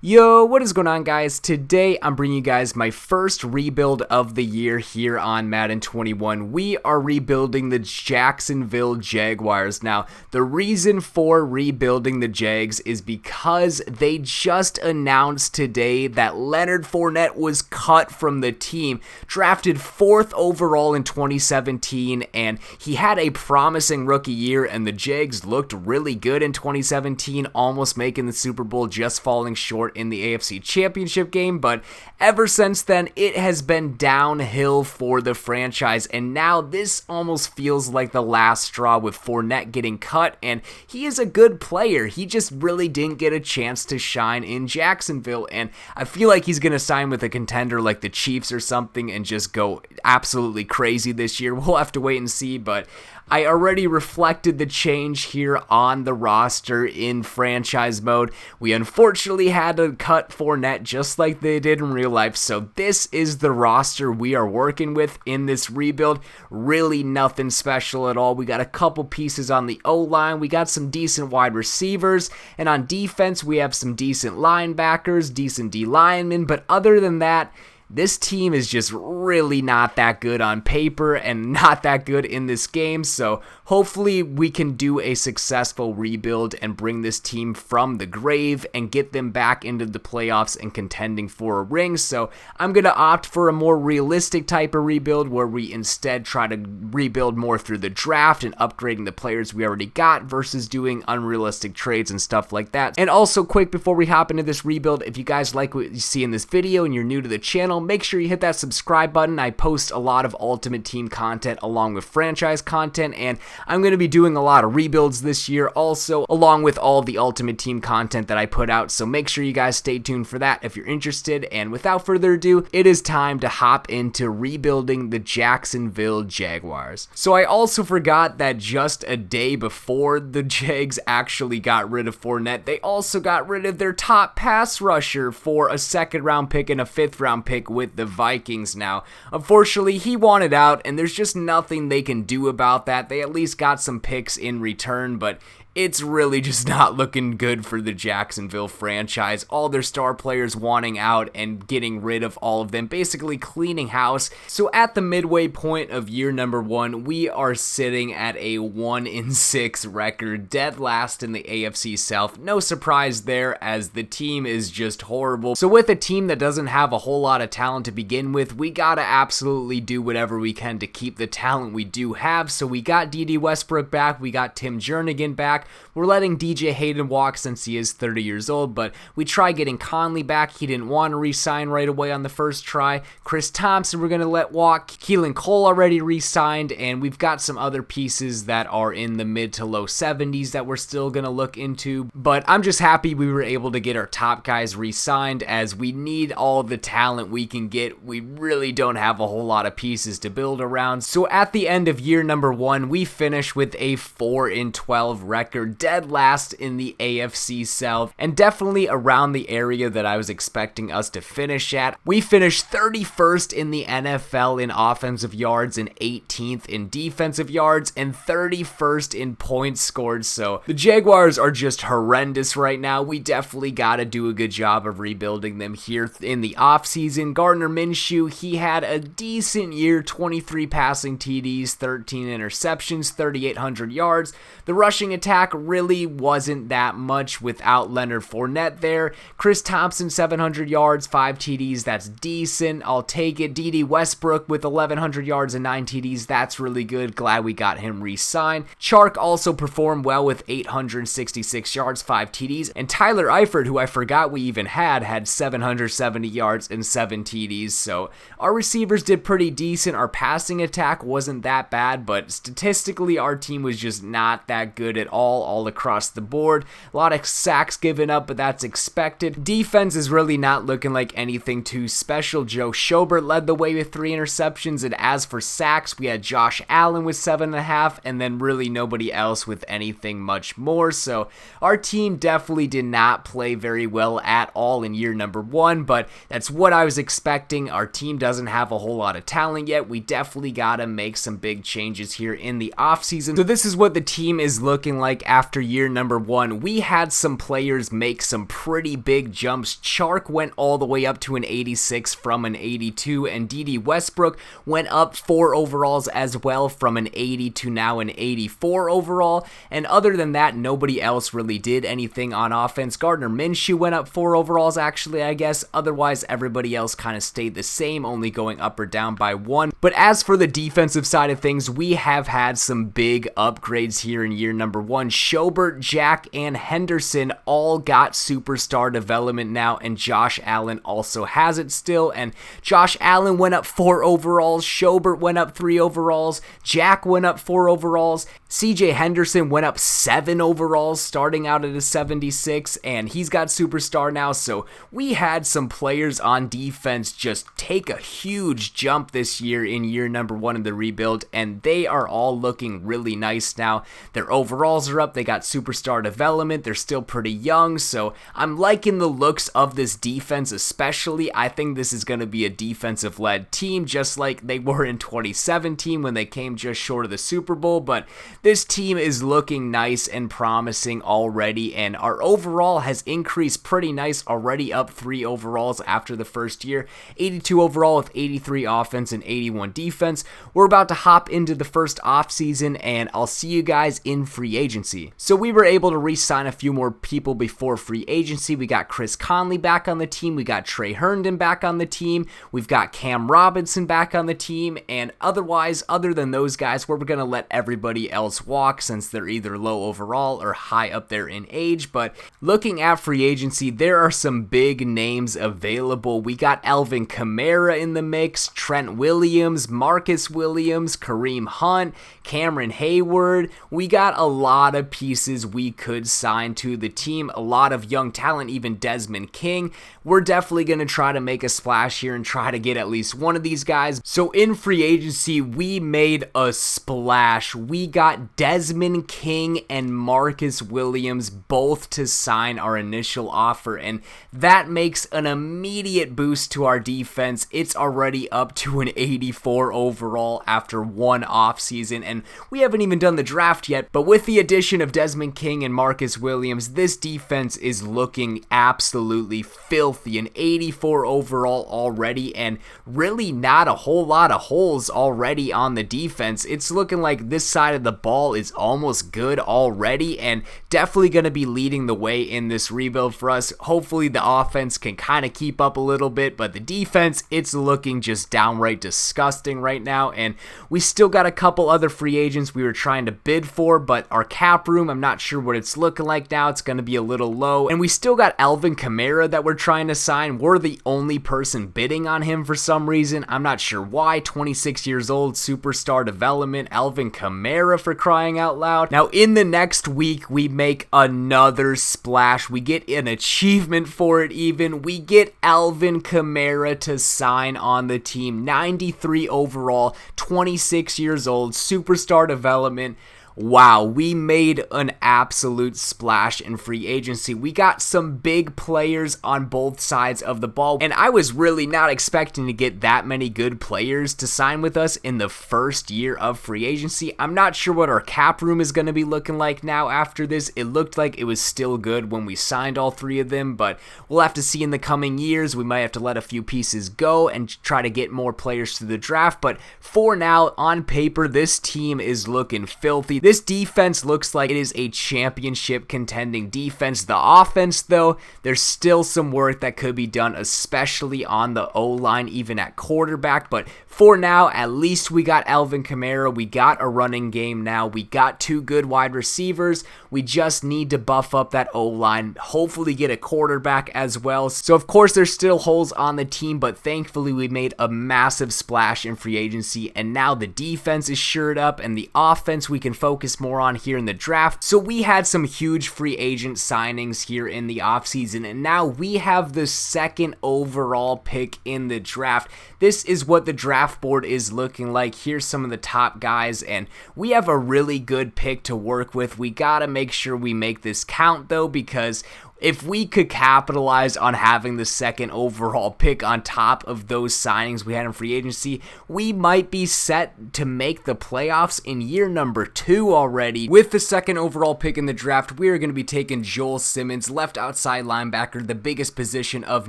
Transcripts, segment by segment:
Yo, what is going on, guys? Today I'm bringing you guys my first rebuild of the year here on Madden 21. We are rebuilding the Jacksonville Jaguars. Now, the reason for rebuilding the Jags is because they just announced today that Leonard Fournette was cut from the team, drafted 4th overall in 2017, and he had a promising rookie year, and the Jags looked really good in 2017, almost making the Super Bowl, just falling short in the Afc Championship Game. But ever since then, it has been downhill for the franchise, and now this almost feels like the last straw with Fournette getting cut. And he is a good player, he just really didn't get a chance to shine in Jacksonville, and I feel like he's gonna sign with a contender like the Chiefs or something and just go absolutely crazy this year. We'll have to wait and see, but I already reflected the change here on the roster in franchise mode. We unfortunately had to cut Fournette just like they did in real life, so this is the roster we are working with in this rebuild. Really nothing special at all. We got a couple pieces on the O-line, we got some decent wide receivers, and on defense we have some decent linebackers, decent D-linemen, but other than that, this team is just really not that good on paper and not that good in this game, so hopefully we can do a successful rebuild and bring this team from the grave and get them back into the playoffs and contending for a ring. So I'm going to opt for a more realistic type of rebuild where we instead try to rebuild more through the draft and upgrading the players we already got versus doing unrealistic trades and stuff like that. And also, quick before we hop into this rebuild, if you guys like what you see in this video and you're new to the channel, make sure you hit that subscribe button. I post a lot of Ultimate Team content along with franchise content, and I'm going to be doing a lot of rebuilds this year also, along with all the Ultimate Team content that I put out, so make sure you guys stay tuned for that if you're interested. And without further ado, it is time to hop into rebuilding the Jacksonville Jaguars. So I also forgot that just a day before the Jags actually got rid of Fournette, they also got rid of their top pass rusher for a 2nd round pick and a 5th round pick with the Vikings. Now, unfortunately, he wanted out, and there's just nothing they can do about that. They at least got some picks in return, but it's really just not looking good for the Jacksonville franchise. All their star players wanting out and getting rid of all of them, basically cleaning house. So at the midway point of year number 1, we are sitting at a 1-6 record, dead last in the AFC South. No surprise there, as the team is just horrible. So with a team that doesn't have a whole lot of talent to begin with, we gotta absolutely do whatever we can to keep the talent we do have. So we got D.D. Westbrook back, we got Tim Jernigan back. We're letting DJ Hayden walk since he is 30 years old, but we tried getting Conley back. He didn't want to re-sign right away on the first try. Chris Thompson we're going to let walk. Keelan Cole already re-signed, and we've got some other pieces that are in the mid to low 70s that we're still going to look into, but I'm just happy we were able to get our top guys re-signed, as we need all the talent we can get. We really don't have a whole lot of pieces to build around. So at the end of year number 1, we finish with a 4-12 record, dead last in the AFC South, and definitely around the area that I was expecting us to finish at. We finished 31st in the NFL in offensive yards and 18th in defensive yards and 31st in points scored. So the Jaguars are just horrendous right now. We definitely got to do a good job of rebuilding them here in the offseason. Gardner Minshew, he had a decent year, 23 passing TDs, 13 interceptions, 3,800 yards. The rushing attack really wasn't that much without Leonard Fournette there. Chris Thompson, 700 yards, 5 TDs, that's decent. I'll take it. D.D. Westbrook with 1,100 yards and 9 TDs, that's really good. Glad we got him re-signed. Chark also performed well with 866 yards, 5 TDs. And Tyler Eifert, who I forgot we even had 770 yards and 7 TDs. So our receivers did pretty decent. Our passing attack wasn't that bad, but statistically our team was just not that good at all across the board. A lot of sacks given up, but that's expected. Defense is really not looking like anything too special. Joe Schobert led the way with 3 interceptions, and as for sacks, we had Josh Allen with 7.5, and then really nobody else with anything much more. So our team definitely did not play very well at all in year number 1, but that's what I was expecting. Our team doesn't have a whole lot of talent yet. We definitely gotta make some big changes here in the offseason. So this is what the team is looking like like after year number 1, we had some players make some pretty big jumps. Chark went all the way up to an 86 from an 82, and D.D. Westbrook went up 4 overalls as well from an 80 to now an 84 overall. And other than that, nobody else really did anything on offense. Gardner Minshew went up 4 overalls actually, I guess. Otherwise, everybody else kind of stayed the same, only going up or down by 1. But as for the defensive side of things, we have had some big upgrades here in year number 1. Schobert, Jack, and Henderson all got superstar development now, and Josh Allen also has it still. And Josh Allen went up 4 overalls, Schobert went up 3 overalls, Jack went up 4 overalls, CJ Henderson went up 7 overalls starting out at a 76, and he's got superstar now. So we had some players on defense just take a huge jump this year in year number 1 of the rebuild, and they are all looking really nice now. Their overalls are up, they got superstar development, they're still pretty young, so I'm liking the looks of this defense especially. I think this is going to be a defensive-led team, just like they were in 2017 when they came just short of the Super Bowl, but this team is looking nice and promising already, and our overall has increased pretty nice already, up 3 overalls after the first year. 82 overall with 83 offense and 81 defense. We're about to hop into the first offseason, and I'll see you guys in free agency. So we were able to re-sign a few more people before free agency. We got Chris Conley back on the team. We got Trey Herndon back on the team. We've got Cam Robinson back on the team, and otherwise, other than those guys, we're going to let everybody else walk since they're either low overall or high up there in age. But looking at free agency, there are some big names available. We got Alvin Kamara in the mix, Trent Williams, Marcus Williams, Kareem Hunt, Cameron Hayward. We got a lot of pieces we could sign to the team, a lot of young talent, even Desmond King. We're definitely going to try to make a splash here and try to get at least one of these guys. So in free agency, we made a splash. We got Desmond King and Marcus Williams both to sign our initial offer, and that makes an immediate boost to our defense. It's already up to an 84 overall after 1 offseason, and we haven't even done the draft yet, but with the addition of Desmond King and Marcus Williams, this defense is looking absolutely filthy. An 84 overall already, and really not a whole lot of holes already on the defense. It's looking like this side of the ball is almost good already, and definitely going to be leading the way in this rebuild for us. Hopefully the offense can kind of keep up a little bit, but the defense, it's looking just downright disgusting right now. And we still got a couple other free agents we were trying to bid for, but our cap room, I'm not sure what it's looking like now. It's going to be a little low. And we still got Alvin Kamara that we're trying to sign. We're the only person bidding on him for some reason. I'm not sure why. 26 years old, superstar development, Alvin Kamara, for crying out loud. Now in the next week, we make another splash. We get an achievement for it even. We get Alvin Kamara to sign on the team. 93 overall, 26 years old, superstar development. Wow, we made an absolute splash in free agency. We got some big players on both sides of the ball, and I was really not expecting to get that many good players to sign with us in the first year of free agency. I'm not sure what our cap room is going to be looking like now after this. It looked like it was still good when we signed all 3 of them, but we'll have to see in the coming years. We might have to let a few pieces go and try to get more players to the draft, but for now, on paper, this team is looking filthy. This defense looks like it is a championship contending defense. The offense, though, there's still some work that could be done, especially on the O-line, even at quarterback. But for now, at least we got Alvin Kamara. We got a running game now. We got 2 good wide receivers. We just need to buff up that O-line, hopefully get a quarterback as well. So, of course, there's still holes on the team, but thankfully we made a massive splash in free agency, and now the defense is shored up, and the offense we can focus more on here in the draft. So we had some huge free agent signings here in the offseason, and now we have the 2nd overall pick in the draft. This is what the draft board is looking like. Here's some of the top guys, and we have a really good pick to work with. We gotta make sure we make this count though, because if we could capitalize on having the second overall pick on top of those signings we had in free agency, we might be set to make the playoffs in year number 2 already. With the second overall pick in the draft, we are going to be taking Joel Simmons, left outside linebacker, the biggest position of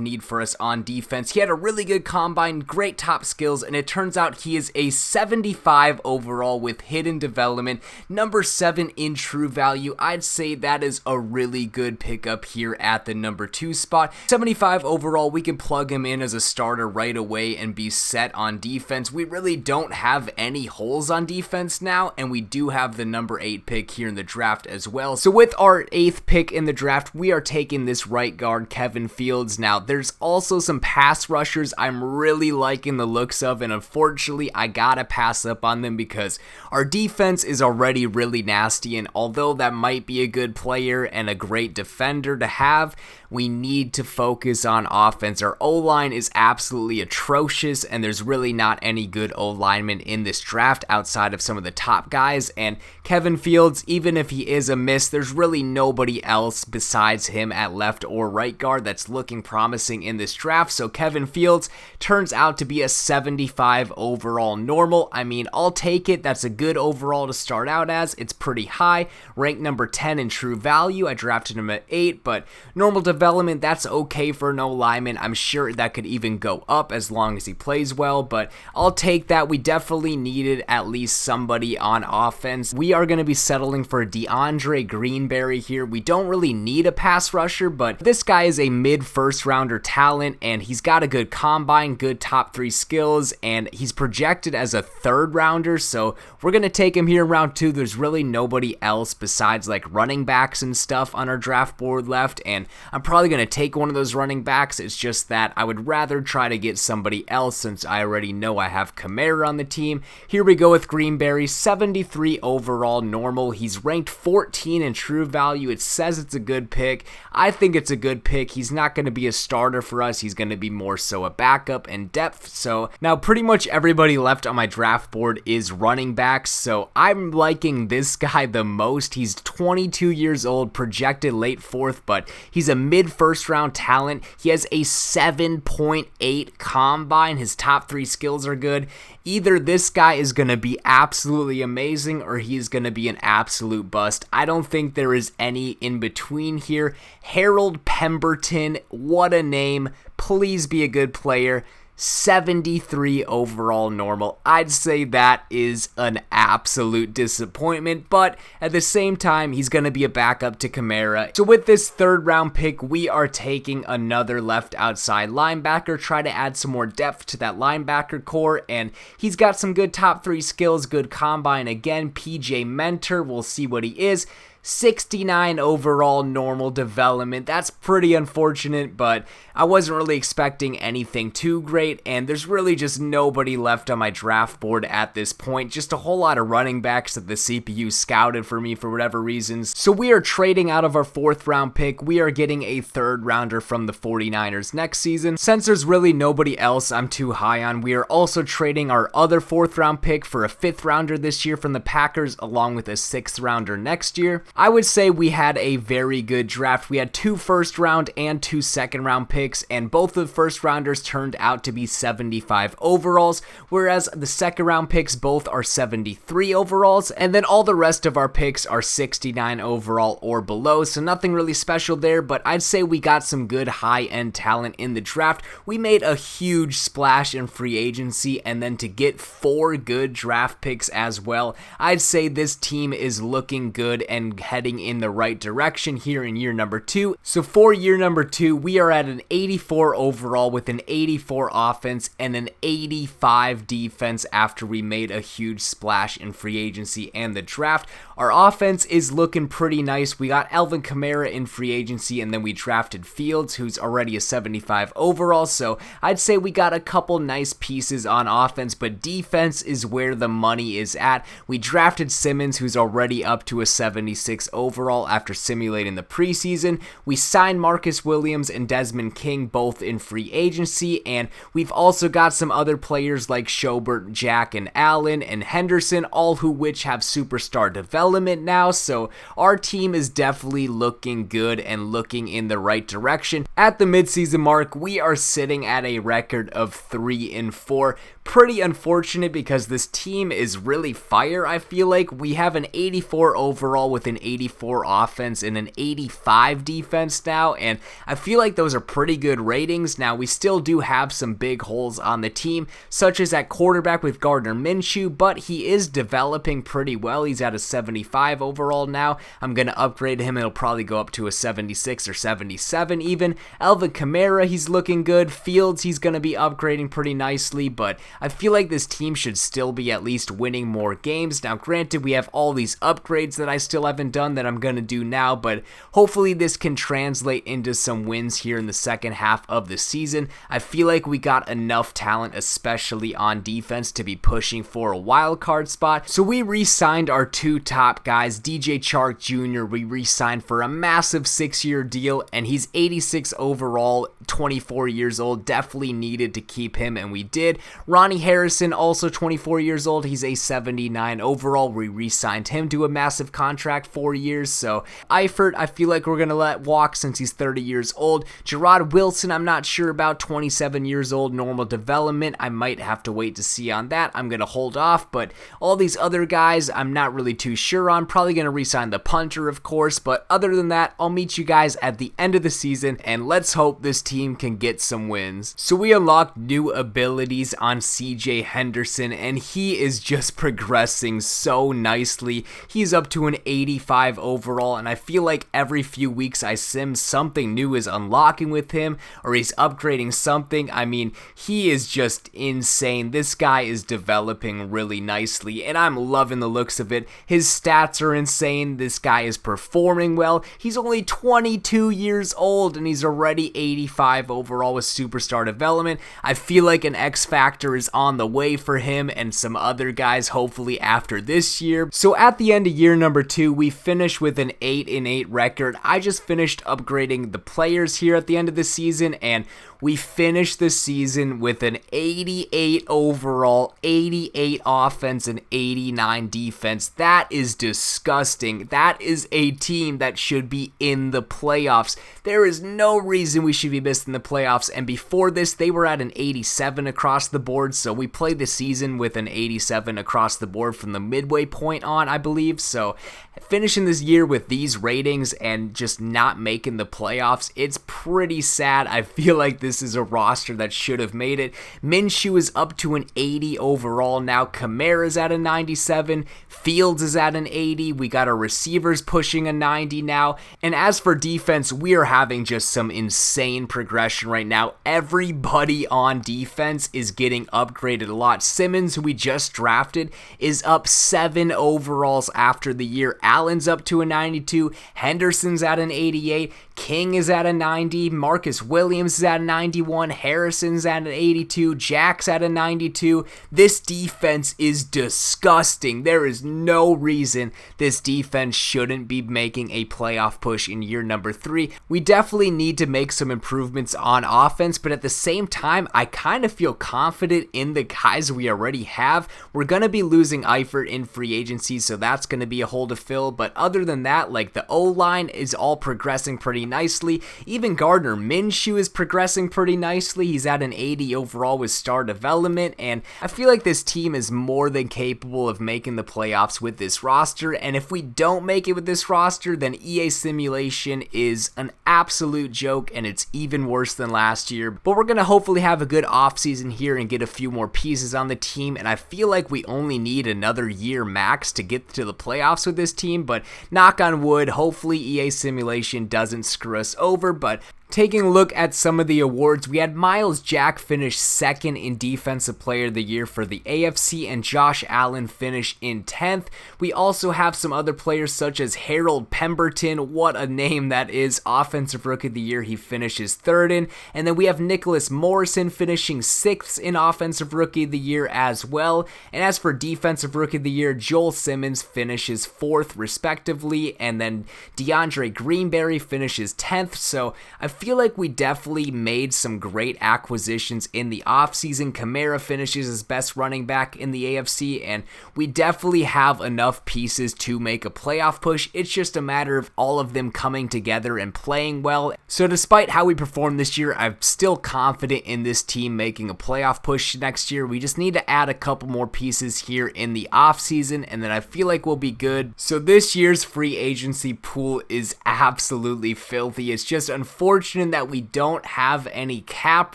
need for us on defense. He had a really good combine, great top skills, and it turns out he is a 75 overall with hidden development, number 7 in true value. I'd say that is a really good pickup here at the number 2 spot. 75 overall, we can plug him in as a starter right away and be set on defense. We really don't have any holes on defense now, and we do have the number 8 pick here in the draft as well. So with our 8th pick in the draft, we are taking this right guard, Kevin Fields. Now, there's also some pass rushers I'm really liking the looks of, and unfortunately, I gotta pass up on them because our defense is already really nasty, and although that might be a good player and a great defender to have, we need to focus on offense. Our O-line is absolutely atrocious, and there's really not any good O-linemen in this draft outside of some of the top guys, and Kevin Fields, even if he is a miss, there's really nobody else besides him at left or right guard that's looking promising in this draft. So Kevin Fields turns out to be a 75 overall normal. I mean, I'll take it. That's a good overall to start out as. It's pretty high, ranked number 10 in true value. I drafted him at 8, but normal development, that's okay for no lineman. I'm sure that could even go up as long as he plays well, but I'll take that. We definitely needed at least somebody on offense. We are going to be settling for DeAndre Greenberry here. We don't really need a pass rusher, but this guy is a mid-first rounder talent, and he's got a good combine, good top 3 skills, and he's projected as a 3rd rounder, so we're going to take him here in round 2. There's really nobody else besides like running backs and stuff on our draft board left, and I'm probably going to take one of those running backs. It's just that I would rather try to get somebody else since I already know I have Kamara on the team. Here we go with Greenberry, 73 overall normal. He's ranked 14 in true value. It says it's a good pick. I think it's a good pick. He's not going to be a starter for us. He's going to be more so a backup and depth. So now pretty much everybody left on my draft board is running backs. So I'm liking this guy the most. He's 22 years old, projected late 4th, but he's a mid-first round talent. He has a 7.8 combine. His top 3 skills are good. Either this guy is going to be absolutely amazing or he's going to be an absolute bust. I don't think there is any in between here. Harold Pemberton, what a name. Please be a good player. 73 overall normal. I'd say that is an absolute disappointment, but at the same time, he's going to be a backup to Kamara. So with this 3rd round pick, we are taking another left outside linebacker, try to add some more depth to that linebacker core, and he's got some good top 3 skills, good combine. Again, PJ Mentor, we'll see what he is. 69 overall normal development. That's pretty unfortunate, but I wasn't really expecting anything too great, and there's really just nobody left on my draft board at this point. Just a whole lot of running backs that the CPU scouted for me for whatever reasons. So we are trading out of our 4th round pick. We are getting a 3rd rounder from the 49ers next season. Since there's really nobody else I'm too high on, we are also trading our other 4th round pick for a 5th rounder this year from the Packers, along with a 6th rounder next year. I would say we had a very good draft. We had 2 first round and 2 second round picks, and both of the first rounders turned out to be 75 overalls, whereas the second round picks both are 73 overalls, and then all the rest of our picks are 69 overall or below, so nothing really special there, but I'd say we got some good high-end talent in the draft. We made a huge splash in free agency, and then to get 4 good draft picks as well, I'd say this team is looking good and heading in the right direction here in year number 2. So for year number 2, we are at an 84 overall with an 84 offense and an 85 defense after we made a huge splash in free agency and the draft. Our offense is looking pretty nice. We got Alvin Kamara in free agency, and then we drafted Fields, who's already a 75 overall, so I'd say we got a couple nice pieces on offense, but defense is where the money is at. We drafted Simmons, who's already up to a 76 86 overall after simulating the preseason. We signed Marcus Williams and Desmond King both in free agency, and we've also got some other players like Schobert, Jack, and Allen, and Henderson, all who which have superstar development now, so our team is definitely looking good and looking in the right direction. At the midseason mark, we are sitting at a record of 3-4. Pretty unfortunate because this team is really fire, I feel like. We have an 84 overall with an 84 offense and an 85 defense now, and I feel like those are pretty good ratings. Now, we still do have some big holes on the team, such as at quarterback with Gardner Minshew, but he is developing pretty well. He's at a 75 overall now. I'm going to upgrade him. It'll probably go up to a 76 or 77 even. Alvin Kamara, he's looking good. Fields, he's going to be upgrading pretty nicely, but I feel like this team should still be at least winning more games. Now, granted, we have all these upgrades that I still haven't done that I'm going to do now, but hopefully this can translate into some wins here in the second half of the season. I feel like we got enough talent, especially on defense, to be pushing for a wild card spot. So we re-signed our two top guys, DJ Chark Jr. We re-signed for a massive 6-year deal, and he's 86 overall, 24 years old. Definitely needed to keep him, and we did. Ronnie Harrison, also 24 years old. He's a 79 overall. We re-signed him to a massive contract, 4 years. So Eifert, I feel like we're going to let walk since he's 30 years old. Gerard Wilson, I'm not sure about, 27 years old, normal development. I might have to wait to see on that. I'm going to hold off, but all these other guys, I'm not really too sure on. Probably going to re-sign the punter, of course, but other than that, I'll meet you guys at the end of the season, and let's hope this team can get some wins. So we unlocked new abilities on CJ Henderson, and he is just progressing so nicely. He's up to an 85 overall, and I feel like every few weeks I sim, something new is unlocking with him, or he's upgrading something. I mean, he is just insane. This guy is developing really nicely, and I'm loving the looks of it. His stats are insane. This guy is performing well. He's only 22 years old, and he's already 85 overall with superstar development. I feel like an X Factor is on the way for him and some other guys hopefully after this year. So at the end of year number 2, we finished with an 8-8 record. I just finished upgrading the players here at the end of the season, and we finished the season with an 88 overall, 88 offense, and 89 defense. That is disgusting. That is a team that should be in the playoffs. There is no reason we should be missing the playoffs, and before this, they were at an 87 across the board, so we played the season with an 87 across the board from the midway point on, I believe. So finishing this year with these ratings and just not making the playoffs, it's pretty sad. I feel like this is a roster that should have made it. Minshew is up to an 80 overall now. Kamara's at a 97. Fields is at an 80. We got our receivers pushing a 90 now. And as for defense, we are having just some insane progression right now. Everybody on defense is getting upgraded a lot. Simmons, who we just drafted, is up 7 overalls after the year. Allen's up to a 92. Henderson's at an 88. King is at a 90. Marcus Williams is at a 91. Harrison's at an 82. Jack's at a 92. This defense is disgusting. There is no reason this defense shouldn't be making a playoff push in year number 3. We definitely need to make some improvements on offense, but at the same time, I kind of feel confident in the guys we already have. We're going to be losing Eifert in free agency, so that's going to be a hole to fill, but other than that, like, the O-line is all progressing pretty nicely. Even Gardner Minshew is progressing pretty nicely. He's at an 80 overall with star development, and I feel like this team is more than capable of making the playoffs with this roster, and if we don't make it with this roster, then EA Simulation is an absolute joke, and it's even worse than last year. But we're going to hopefully have a good offseason here and get a few more pieces on the team, and I feel like we only need another year max to get to the playoffs with this team, but knock on wood, hopefully EA Simulation doesn't screw us over. But Taking a look at some of the awards, we had Myles Jack finish second in Defensive Player of the Year for the AFC, and Josh Allen finish in 10th. We also have some other players such as Harold Pemberton, what a name that is, Offensive Rookie of the Year, he finishes third in. And then we have Nicholas Morrison finishing 6th in Offensive Rookie of the Year as well. And as for Defensive Rookie of the Year, Joel Simmons finishes 4th respectively, and then DeAndre Greenberry finishes 10th. So I feel like we definitely made some great acquisitions in the offseason. Kamara finishes as best running back in the AFC, and we definitely have enough pieces to make a playoff push. It's just a matter of all of them coming together and playing well. So despite how we performed this year, I'm still confident in this team making a playoff push next year. We just need to add a couple more pieces here in the offseason, and then I feel like we'll be good. So this year's free agency pool is absolutely filthy. It's just unfortunate that we don't have any cap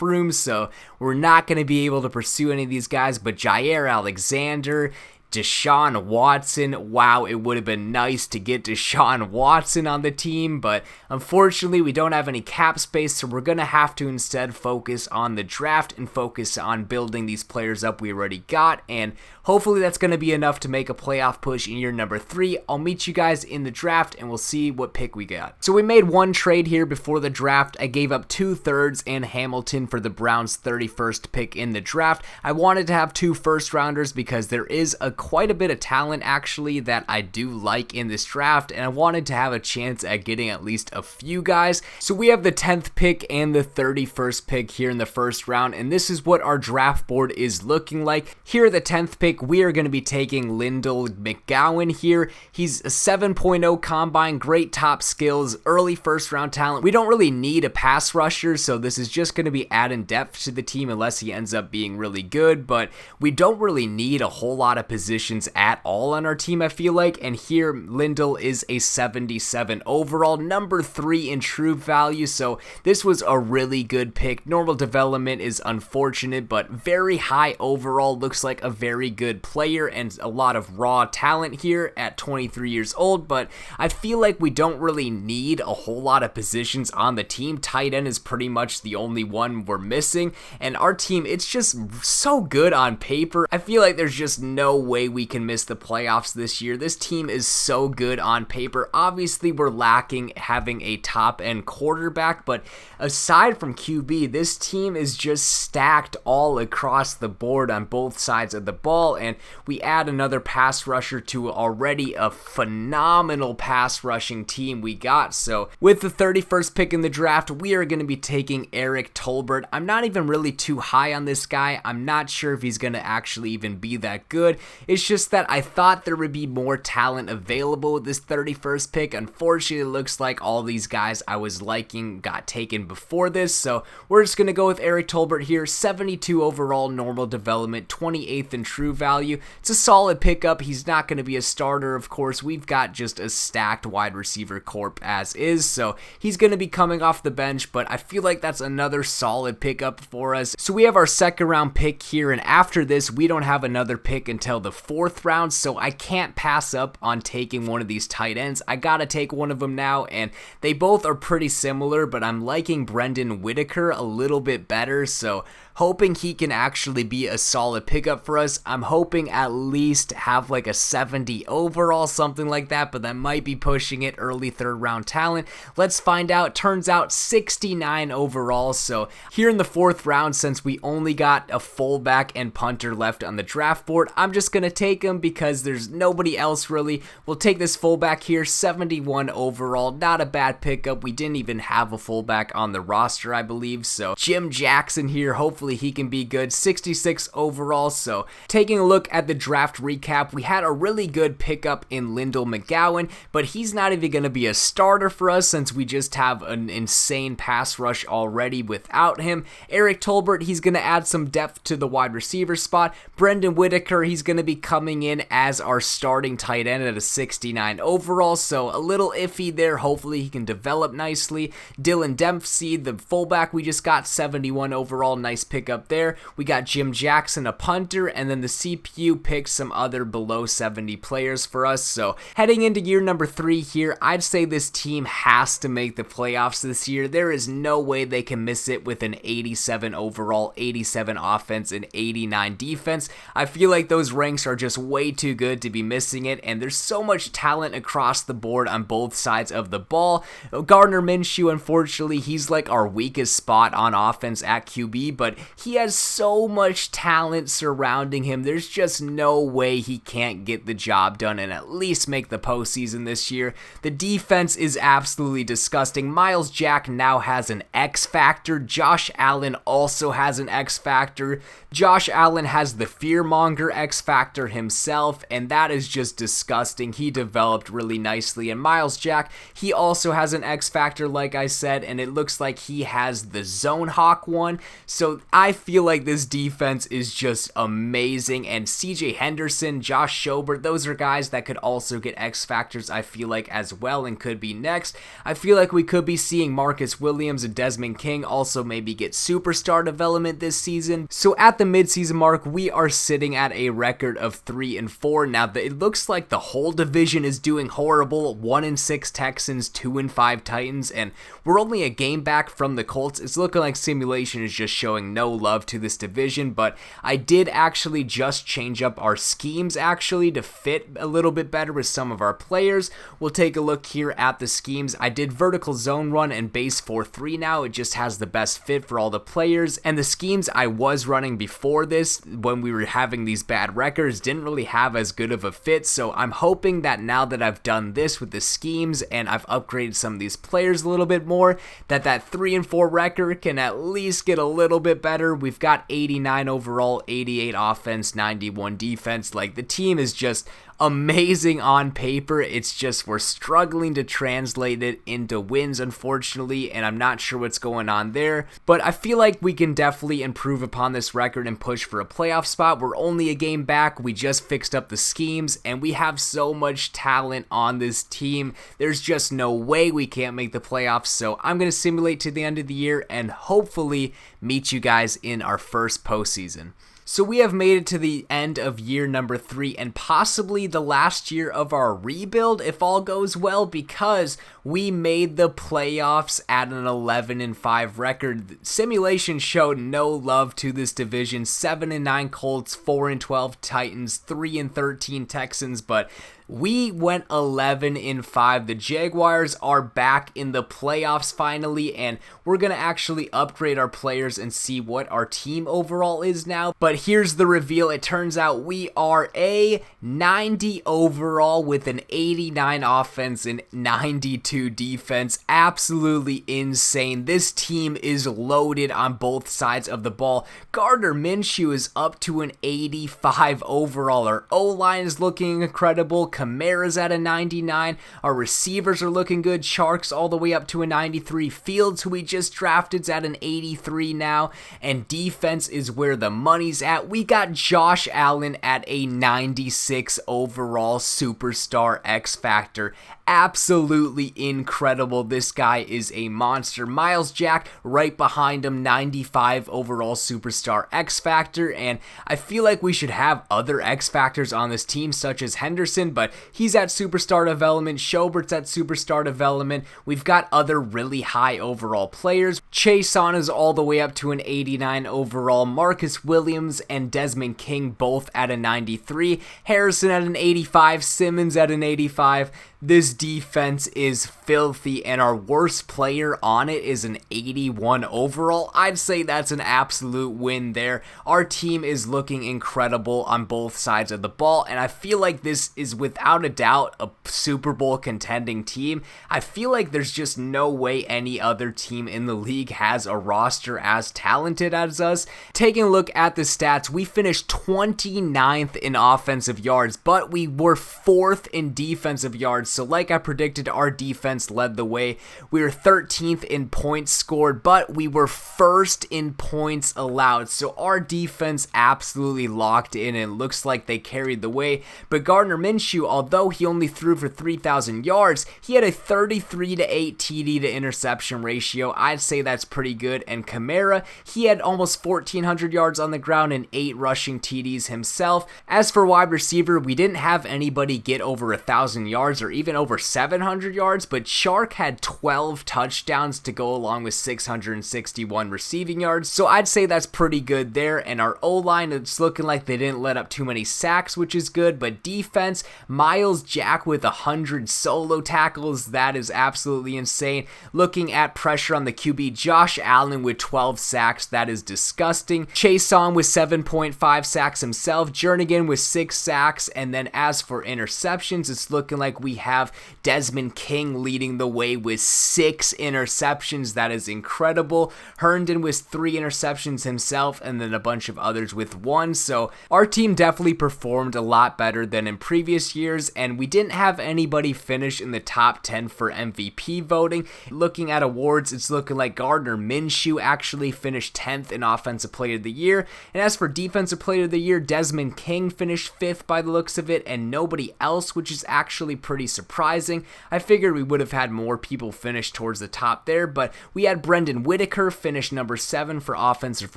room, so we're not going to be able to pursue any of these guys. But Jair Alexander, Deshaun Watson, wow, it would have been nice to get Deshaun Watson on the team, but unfortunately we don't have any cap space, so we're going to have to instead focus on the draft and focus on building these players up we already got, and hopefully that's going to be enough to make a playoff push in year number 3. I'll meet you guys in the draft and we'll see what pick we got. So we made one trade here before the draft. I gave up 2/3 and Hamilton for the Browns' 31st pick in the draft. I wanted to have 2 first-rounders because there is quite a bit of talent actually that I do like in this draft, and I wanted to have a chance at getting at least a few guys. So we have the 10th pick and the 31st pick here in the first round, and this is what our draft board is looking like. Here at the 10th pick, we are going to be taking Lindel Mcgowan here. He's a 7.0 combine, great top skills, early first round talent. We don't really need a pass rusher, so this is just going to be adding depth to the team unless he ends up being really good, but we don't really need a whole lot of positions at all on our team, I feel like. And here Lindel is a 77 overall, number 3 in true value, so this was a really good pick. Normal development is unfortunate, but very high overall. Looks like a very good player and a lot of raw talent here at 23 years old, but I feel like we don't really need a whole lot of positions on the team. Tight end is pretty much the only one we're missing, and our team, it's just so good on paper. I feel like there's just no way we can miss the playoffs this year. This team is so good on paper. Obviously, we're lacking having a top-end quarterback, but aside from QB, this team is just stacked all across the board on both sides of the ball, and we add another pass rusher to already a phenomenal pass rushing team we got. So with the 31st pick in the draft, we are going to be taking Eric Tolbert. I'm not even really too high on this guy. I'm not sure if he's going to actually even be that good. It's just that I thought there would be more talent available with this 31st pick. Unfortunately, it looks like all these guys I was liking got taken before this, so we're just going to go with Eric Tolbert here. 72 overall, normal development, 28th in true value. It's a solid pickup. He's not going to be a starter, of course. We've got just a stacked wide receiver corp as is, so he's going to be coming off the bench, but I feel like that's another solid pickup for us. So we have our second round pick here, and after this, we don't have another pick until the 4th round, so I can't pass up on taking one of these tight ends. I got to take one of them now, and they both are pretty similar, but I'm liking Brendan Whitaker a little bit better, so hoping he can actually be a solid pickup for us. I'm hoping at least have like a 70 overall, something like that, but that might be pushing it. Early 3rd round talent. Let's find out. Turns out 69 overall. So here in the 4th round, since we only got a fullback and punter left on the draft board, I'm just going to take him because there's nobody else really. We'll take this fullback here, 71 overall. Not a bad pickup. We didn't even have a fullback on the roster, I believe. So Jim Jackson here, hopefully he can be good, 66 overall. So taking a look at the draft recap, we had a really good pickup in Lindel Mcgowan, but he's not even going to be a starter for us since we just have an insane pass rush already without him. Eric Tolbert, he's going to add some depth to the wide receiver spot. Brendan Whitaker, he's going to be coming in as our starting tight end at a 69 overall, so a little iffy there. Hopefully he can develop nicely. Dylan Dempsey, the fullback we just got, 71 overall, nice pick pick up there. We got Jim Jackson, a punter, and then the CPU picked some other below 70 players for us. So heading into year number 3 here, I'd say this team has to make the playoffs this year. There is no way they can miss it with an 87 overall, 87 offense, and 89 defense. I feel like those ranks are just way too good to be missing it, and there's so much talent across the board on both sides of the ball. Gardner Minshew, unfortunately, he's like our weakest spot on offense at QB, but he has so much talent surrounding him. There's just no way he can't get the job done and at least make the postseason this year. The defense is absolutely disgusting. Myles Jack now has an X factor. Josh Allen also has an X factor. Josh Allen has the fearmonger X factor himself, and that is just disgusting. He developed really nicely. And Myles Jack, he also has an X factor, like I said, and it looks like he has the Zone Hawk one. So I feel like this defense is just amazing. And CJ Henderson, Josh Schobert, those are guys that could also get X factors, I feel like, as well, and could be next. I feel like we could be seeing Marcus Williams and Desmond King also maybe get superstar development this season. So at the midseason mark, we are sitting at a record of 3-4. Now, it looks like the whole division is doing horrible. 1-6 Texans, 2-5 Titans, and we're only a game back from the Colts. It's looking like simulation is just showing no love to this division, but I did actually just change up our schemes actually to fit a little bit better with some of our players. We'll take a look here at the schemes. I did vertical zone run and base 4-3 now. It just has the best fit for all the players, and the schemes I was running before this, when we were having these bad records, didn't really have as good of a fit. So I'm hoping that now that I've done this with the schemes and I've upgraded some of these players a little bit more, that 3-4 record can at least get a little bit better. We've got 89 overall, 88 offense, 91 defense. Like, the team is just amazing on paper. It's just we're struggling to translate it into wins, unfortunately, and I'm not sure what's going on there. But I feel like we can definitely improve upon this record and push for a playoff spot. We're only a game back. We just fixed up the schemes, and we have so much talent on this team. There's just no way we can't make the playoffs. So I'm going to simulate to the end of the year and hopefully meet you guys in our first postseason. So we have made it to the end of year number 3 and possibly the last year of our rebuild if all goes well, because we made the playoffs at an 11-5 record. Simulation showed no love to this division. 7-9 Colts, 4-12 Titans, 3-13 Texans, but we went 11-5. The Jaguars are back in the playoffs finally, and we're going to actually upgrade our players and see what our team overall is now. But here's the reveal. It turns out we are a 90 overall with an 89 offense and 92 defense. Absolutely insane. This team is loaded on both sides of the ball. Gardner Minshew is up to an 85 overall. Our O-line is looking incredible. Kamara's at a 99. Our receivers are looking good. Chark's all the way up to a 93. Fields, who we just drafted, is at an 83 now. And defense is where the money's at. We got Josh Allen at a 96 overall superstar X Factor. Absolutely incredible. This guy is a monster. Myles Jack right behind him, 95 overall superstar X Factor, and I feel like we should have other X Factors on this team, such as Henderson, but he's at superstar development. Schobert's at superstar development. We've got other really high overall players. Chason is all the way up to an 89 overall. Marcus Williams and Desmond King both at a 93. Harrison at an 85. Simmons at an 85. This defense is filthy, and our worst player on it is an 81 overall. I'd say that's an absolute win there. Our team is looking incredible on both sides of the ball, and I feel like this is without a doubt a Super Bowl contending team. I feel like there's just no way any other team in the league has a roster as talented as us. Taking a look at the stats, we finished 29th in offensive yards, but we were 4th in defensive yards. So like like I predicted, our defense led the way. We were 13th in points scored, but we were first in points allowed. So our defense absolutely locked in, and it looks like they carried the way. But Gardner Minshew, although he only threw for 3,000 yards, he had a 33-8 TD to interception ratio. I'd say that's pretty good. And Kamara, he had almost 1,400 yards on the ground and 8 rushing TDs himself. As for wide receiver, we didn't have anybody get over 1,000 yards or even over 700 yards, but Chark had 12 touchdowns to go along with 661 receiving yards. So I'd say that's pretty good there. And our O-line, it's looking like they didn't let up too many sacks, which is good. But defense, Myles Jack with 100 solo tackles, that is absolutely insane. Looking at pressure on the QB, Josh Allen with 12 sacks, that is disgusting. Chase Song with 7.5 sacks himself, Jernigan with 6 sacks, and then as for interceptions, it's looking like we have Desmond King leading the way with 6 interceptions. That is incredible. Herndon with 3 interceptions himself, and then a bunch of others with 1. So our team definitely performed a lot better than in previous years, and we didn't have anybody finish in the top 10 for MVP voting. Looking at awards, it's looking like Gardner Minshew actually finished 10th in Offensive Player of the Year, and as for Defensive Player of the Year, Desmond King finished 5th by the looks of it, and nobody else, which is actually pretty surprising. I figured we would have had more people finish towards the top there, but we had Brendan Whitaker finish number 7 for Offensive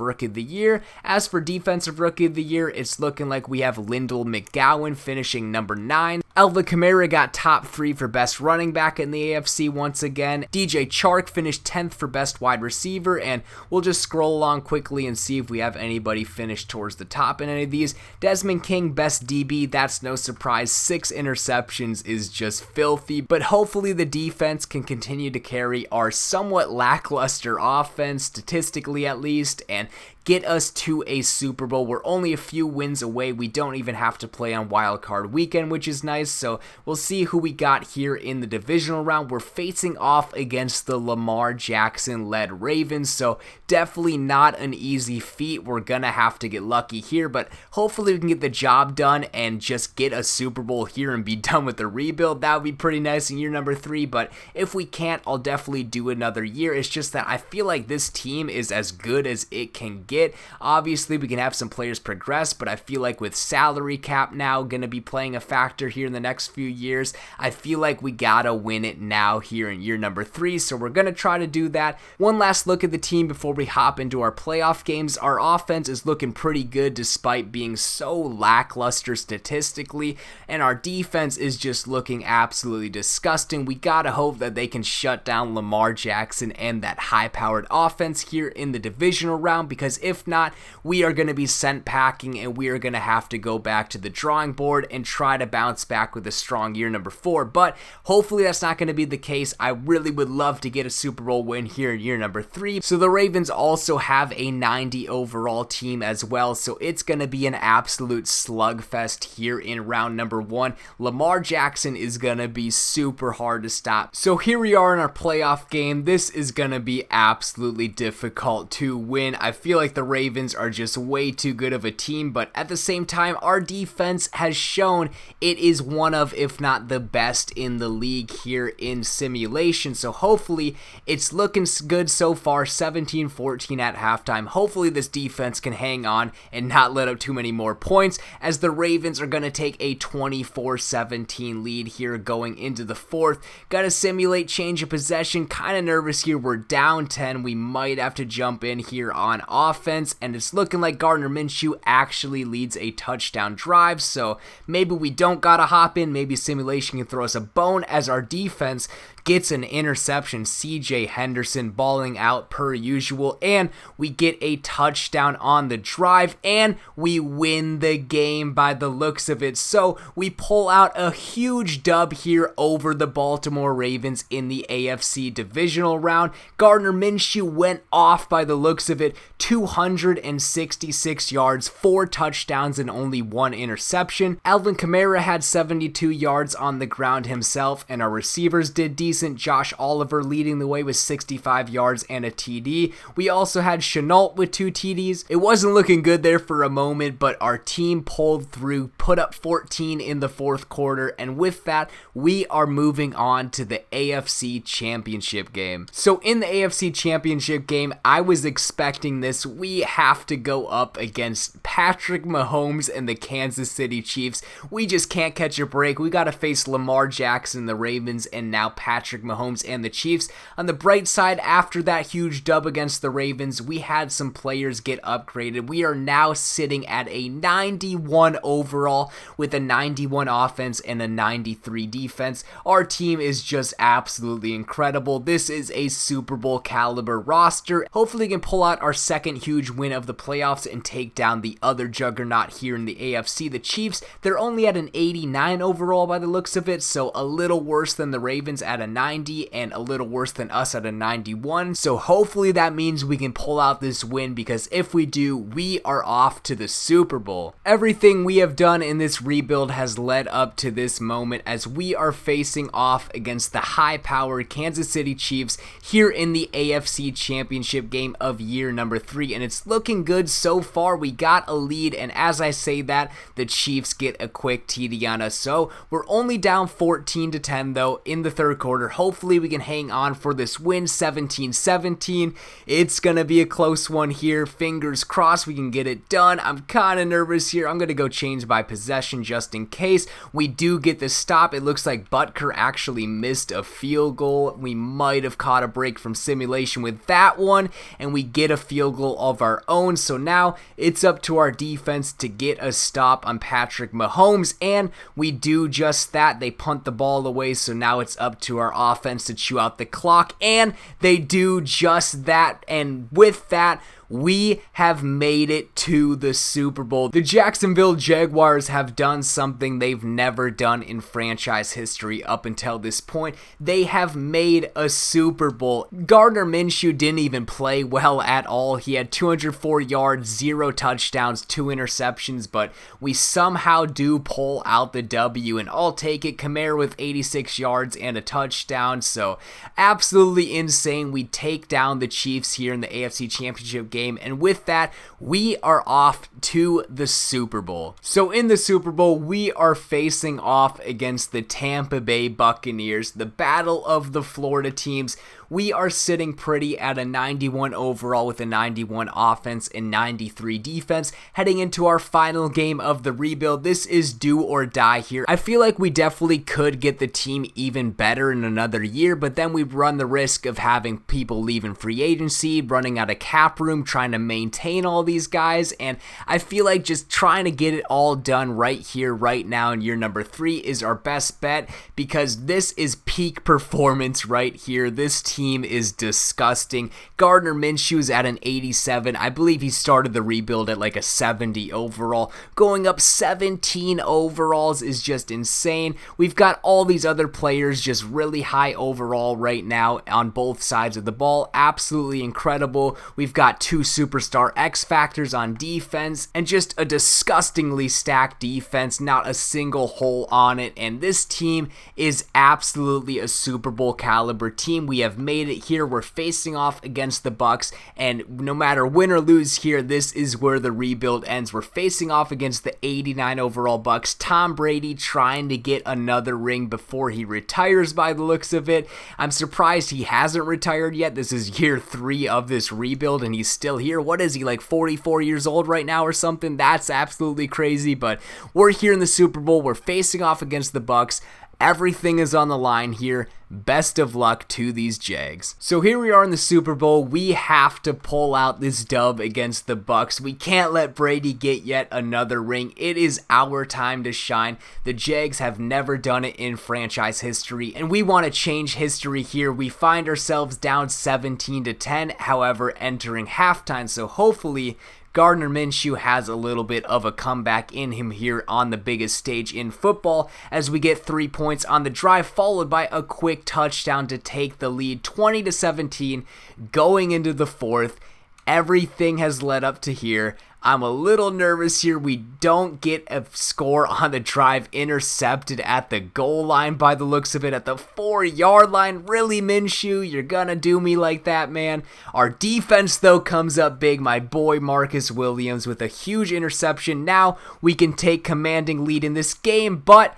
Rookie of the Year. As for Defensive Rookie of the Year, it's looking like we have Lindel Mcgowan finishing number 9. Alvin Kamara got top 3 for best running back in the AFC once again. DJ Chark finished 10th for best wide receiver, and we'll just scroll along quickly and see if we have anybody finish towards the top in any of these. Desmond King, best DB, that's no surprise. 6 interceptions is just filthy, but hopefully the defense can continue to carry our somewhat lackluster offense, statistically at least, and get us to a Super Bowl. We're only a few wins away. We don't even have to play on Wild Card Weekend, which is nice. So we'll see who we got here in the divisional round. We're facing off against the Lamar Jackson-led Ravens, so definitely not an easy feat. We're gonna have to get lucky here, but hopefully we can get the job done and just get a Super Bowl here and be done with the rebuild. That would be pretty nice in year number 3, but if we can't, I'll definitely do another year. It's just that I feel like this team is as good as it can get. Obviously, we can have some players progress, but I feel like with salary cap now going to be playing a factor here in the next few years, I feel like we gotta win it now here in year number 3, so we're going to try to do that. One last look at the team before we hop into our playoff games. Our offense is looking pretty good despite being so lackluster statistically, and our defense is just looking absolutely disgusting. We gotta hope that they can shut down Lamar Jackson and that high-powered offense here in the divisional round, because if not, we are going to be sent packing and we are going to have to go back to the drawing board and try to bounce back with a strong year number 4. But hopefully that's not going to be the case. I really would love to get a Super Bowl win here in year number 3. So the Ravens also have a 90 overall team as well. So it's going to be an absolute slugfest here in round number 1. Lamar Jackson is going to be super hard to stop. So here we are in our playoff game. This is going to be absolutely difficult to win. I feel like the Ravens are just way too good of a team, but at the same time, our defense has shown it is one of, if not the best in the league here in simulation. So hopefully it's looking good so far, 17-14 at halftime. Hopefully this defense can hang on and not let up too many more points, as the Ravens are going to take a 24-17 lead here going into the 4th. Got to simulate change of possession. Kind of nervous here. We're down 10. We might have to jump in here on offense, and it's looking like Gardner Minshew actually leads a touchdown drive, so maybe we don't gotta hop in. Maybe simulation can throw us a bone as our defense gets an interception. CJ Henderson balling out per usual, and we get a touchdown on the drive, and we win the game by the looks of it. So we pull out a huge dub here over the Baltimore Ravens in the AFC divisional round. Gardner Minshew went off by the looks of it, 266 yards, 4 touchdowns, and only 1 interception. Alvin Kamara had 72 yards on the ground himself, and our receivers did decent. decent. Josh Oliver leading the way with 65 yards and a TD. We also had Chenault with 2 TDs. It wasn't looking good there for a moment, but our team pulled through, put up 14 in the fourth quarter, and with that, we are moving on to the AFC Championship game. So in the AFC Championship game, I was expecting this. We have to go up against Patrick Mahomes and the Kansas City Chiefs. We just can't catch a break. We got to face Lamar Jackson, the Ravens, and now Patrick Mahomes and the Chiefs. On the bright side, after that huge dub against the Ravens, we had some players get upgraded. We are now sitting at a 91 overall with a 91 offense and a 93 defense. Our team is just absolutely incredible. This is a Super Bowl caliber roster. Hopefully we can pull out our second huge win of the playoffs and take down the other juggernaut here in the AFC, the Chiefs. They're only at an 89 overall by the looks of it, so a little worse than the Ravens at a 90 and a little worse than us at a 91. So hopefully that means we can pull out this win, because if we do, we are off to the Super Bowl. Everything we have done in this rebuild has led up to this moment, as we are facing off against the high-powered Kansas City Chiefs here in the AFC Championship game of year number 3, and it's looking good so far. We got a lead, and as I say that, the Chiefs get a quick TD on us. So we're only down 14-10 though in the third quarter. Hopefully we can hang on for this win, 17-17. It's gonna be a close one here. Fingers crossed we can get it done. I'm kind of nervous here. I'm gonna go change my possession just in case we do get the stop. It looks like Butker actually missed a field goal. We might have caught a break from simulation with that one, and we get a field goal of our own. So now it's up to our defense to get a stop on Patrick Mahomes, and we do just that. They punt the ball away, so now it's up to our offense to chew out the clock, and they do just that. And with that, we have made it to the Super Bowl. The Jacksonville Jaguars have done something they've never done in franchise history up until this point. They have made a Super Bowl. Gardner Minshew didn't even play well at all. He had 204 yards, 0 touchdowns, 2 interceptions, but we somehow do pull out the W, and I'll take it. Kamara with 86 yards and a touchdown, so absolutely insane. We take down the Chiefs here in the AFC Championship game. And with that, we are off to the Super Bowl. So in the Super Bowl, we are facing off against the Tampa Bay Buccaneers, the battle of the Florida teams. We are sitting pretty at a 91 overall with a 91 offense and 93 defense. Heading into our final game of the rebuild, this is do or die here. I feel like we definitely could get the team even better in another year, but then we run the risk of having people leaving free agency, running out of cap room, trying to maintain all these guys, and I feel like just trying to get it all done right here, right now in year number 3 is our best bet, because this is peak performance right here. This team is disgusting. Gardner Minshew's at an 87. I believe he started the rebuild at like a 70 overall. Going up 17 overalls is just insane. We've got all these other players just really high overall right now on both sides of the ball. Absolutely incredible. We've got 2 superstar X factors on defense and just a disgustingly stacked defense, not a single hole on it, and this team is absolutely a Super Bowl caliber team. We have made it here. We're facing off against the Bucs, and no matter win or lose here, this is where the rebuild ends. We're facing off against the 89 overall Bucs. Tom Brady trying to get another ring before he retires by the looks of it. I'm surprised he hasn't retired yet. This is year 3 of this rebuild and he's still here. What is he, like 44 years old right now or something? That's absolutely crazy, but we're here in the Super Bowl. We're facing off against the Bucs. Everything is on the line here. Best of luck to these Jags. So here we are in the Super Bowl. We have to pull out this dub against the Bucs. We can't let Brady get yet another ring. It is our time to shine. The Jags have never done it in franchise history, and we want to change history here. We find ourselves down 17-10, however, entering halftime, so hopefully Gardner Minshew has a little bit of a comeback in him here on the biggest stage in football, as we get 3 points on the drive, followed by a quick touchdown to take the lead 20-17 going into the fourth. Everything has led up to here. I'm a little nervous here. We don't get a score on the drive, intercepted at the goal line by the looks of it, at the 4-yard line. Really, Minshew, you're gonna do me like that, man? Our defense, though, comes up big. My boy Marcus Williams with a huge interception. Now we can take commanding lead in this game, but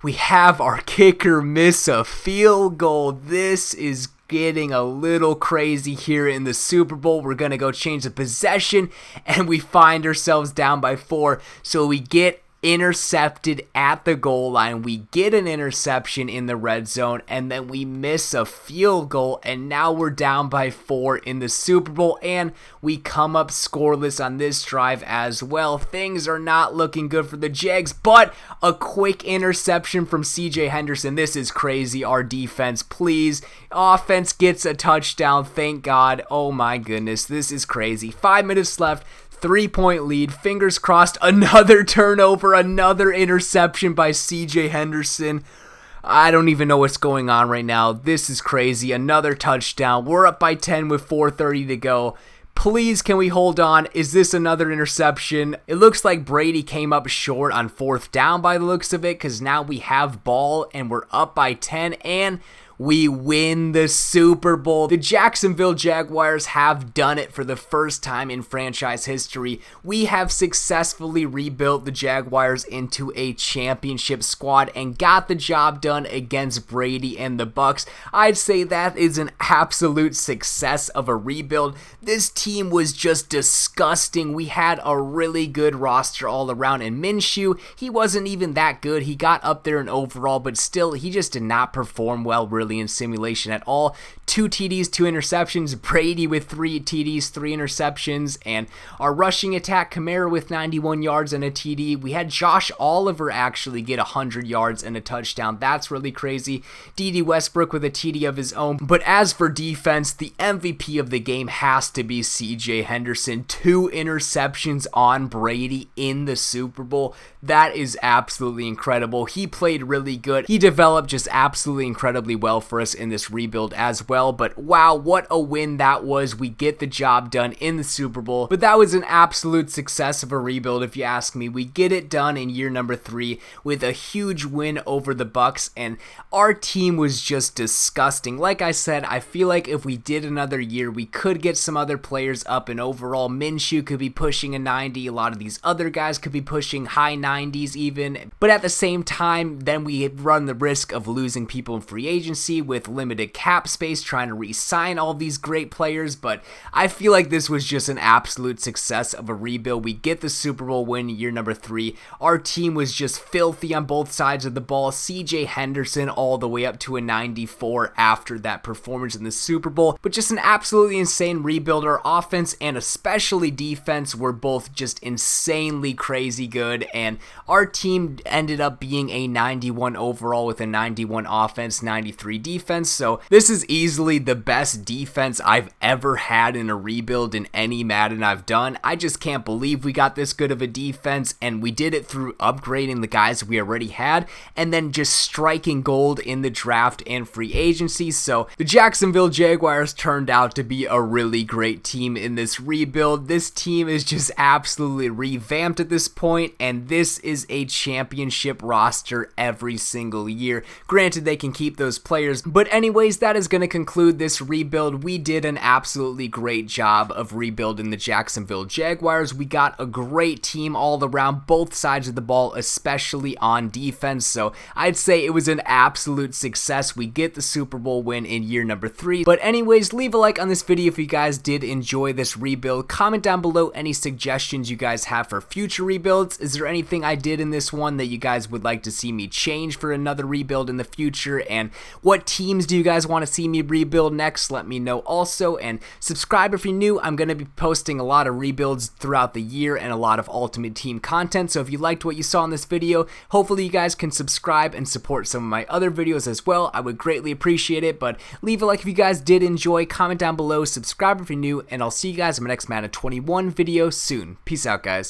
we have our kicker miss a field goal. This is getting a little crazy here in the Super Bowl. We're going to go change the possession, and we find ourselves down by 4. So we get intercepted at the goal line. We get an interception in the red zone, and then we miss a field goal, and now we're down by 4 in the Super Bowl, and we come up scoreless on this drive as well. Things are not looking good for the Jags, but a quick interception from CJ Henderson. This is crazy. Our defense, please. Offense gets a touchdown. Thank God. Oh my goodness. This is crazy. 5 minutes left. 3-point lead, fingers crossed, another turnover, another interception by CJ Henderson. I don't even know what's going on right now. This is crazy. Another touchdown. We're up by 10 with 4:30 to go. Please, can we hold on? Is this another interception? It looks like Brady came up short on 4th down by the looks of it, because now we have ball and we're up by 10, and we win the Super Bowl. The Jacksonville Jaguars have done it for the first time in franchise history. We have successfully rebuilt the Jaguars into a championship squad and got the job done against Brady and the Bucs. I'd say that is an absolute success of a rebuild. This team was just disgusting. We had a really good roster all around, and Minshew, he wasn't even that good. He got up there in overall, but still, he just did not perform well really in simulation at all. 2 TDs, 2 interceptions. Brady with 3 TDs, 3 interceptions. And our rushing attack, Kamara with 91 yards and a TD. We had Josh Oliver actually get 100 yards and a touchdown. That's really crazy. D.D. Westbrook with a TD of his own. But as for defense, the MVP of the game has to be CJ Henderson. 2 interceptions on Brady in the Super Bowl. That is absolutely incredible. He played really good. He developed just absolutely incredibly well for us in this rebuild as well. But wow, what a win that was. We get the job done in the Super Bowl. But that was an absolute success of a rebuild if you ask me. We get it done in year number 3 with a huge win over the Bucs, and our team was just disgusting. Like I said, I feel like if we did another year, we could get some other players up, and overall Minshew could be pushing a 90. A lot of these other guys could be pushing high 90s even. But at the same time, then we run the risk of losing people in free agency with limited cap space, trying to re-sign all these great players. But I feel like this was just an absolute success of a rebuild. We get the Super Bowl win year number 3. Our team was just filthy on both sides of the ball. CJ Henderson all the way up to a 94 after that performance in the Super Bowl. But just an absolutely insane rebuild. Our offense and especially defense were both just insanely crazy good, and our team ended up being a 91 overall with a 91 offense, 93 defense. So this is easily the best defense I've ever had in a rebuild in any Madden I've done. I just can't believe we got this good of a defense, and we did it through upgrading the guys we already had and then just striking gold in the draft and free agency. So the Jacksonville Jaguars turned out to be a really great team in this rebuild. This team is just absolutely revamped at this point, and this is a championship roster every single year. Granted, they can keep those players, but anyways, that is going to conclude this rebuild. We did an absolutely great job of rebuilding the Jacksonville Jaguars. We got a great team all around, both sides of the ball, especially on defense. So I'd say it was an absolute success. We get the Super Bowl win in year number 3. But anyways, leave a like on this video if you guys did enjoy this rebuild. Comment down below any suggestions you guys have for future rebuilds. Is there anything I did in this one that you guys would like to see me change for another rebuild in the future? And what teams do you guys want to see me rebuild next? Let me know also, and subscribe if you're new. I'm going to be posting a lot of rebuilds throughout the year and a lot of Ultimate Team content. So if you liked what you saw in this video, hopefully you guys can subscribe and support some of my other videos as well. I would greatly appreciate it. But leave a like if you guys did enjoy, comment down below, subscribe if you're new, and I'll see you guys in my next Madden 21 video soon. Peace out, guys.